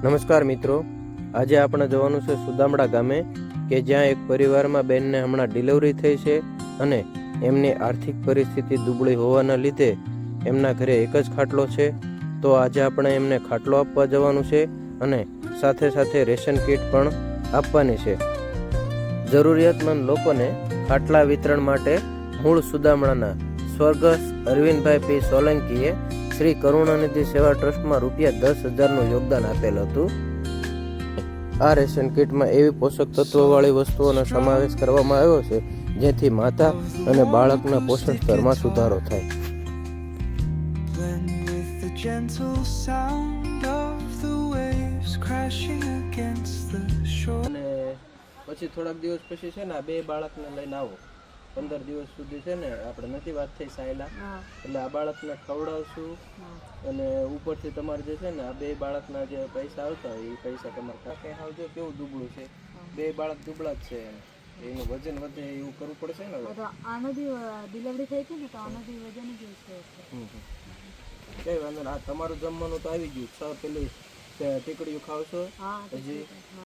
નમસ્કાર મિત્રો, આજે આપણે જવાનું છે સુદામડા ગામે કે જ્યાં એક પરિવારમાં બેનને હમણાં ડિલિવરી થઈ છે અને એમની આર્થિક પરિસ્થિતિ દુબળી હોવાના લીધે એમના ઘરે એક જ ખાટલો છે. તો આજે આપણે એમને ખાટલો આપવા જવાનું છે અને સાથે સાથે રેશન કીટ પણ આપવાની છે. જરૂરિયાતમંદ લોકોને ખાટલા વિતરણ માટે મૂળ સુદામડાના સ્વર્ગસ્થ અરવિંદભાઈ પી સોલંકીએ શ્રી કરુણાનિધિ સેવા ટ્રસ્ટમાં ₹10,000નું યોગદાન આપેલ હતું. આ રેશન કીટમાં એવી પોષક તત્વોવાળી વસ્તુઓનો સમાવેશ કરવામાં આવ્યો છે જેથી માતા અને બાળકના પોષણ સ્તરમાં સુધારો થાય. અને પછી થોડાક દિવસ પછી છે ને આ બે બાળકને લઈને આવો. 15 દિવસ સુધી છે ને આપણે નથી વાત થઈ સાયલા, એટલે આ બાળકને ખવડાવશું અને ઉપરથી તમારે જે છે ને આ બે બાળકના જે પૈસા આવતા હોય એ પૈસા તમારે કાંઈ આવજો. કેવું દુબળું છે, બે બાળક દુબળા જ છે, એનું વજન વધે એવું કરવું પડશે ને. આનો બી ડિલિવરી થઈ હતી ને તો આનો બી વજન જ છે. કઈ વાંધો નહીં, આ તમારું જમવાનું તો આવી ગયું. પેલી ટીકડીઓ ખાવશો હજી?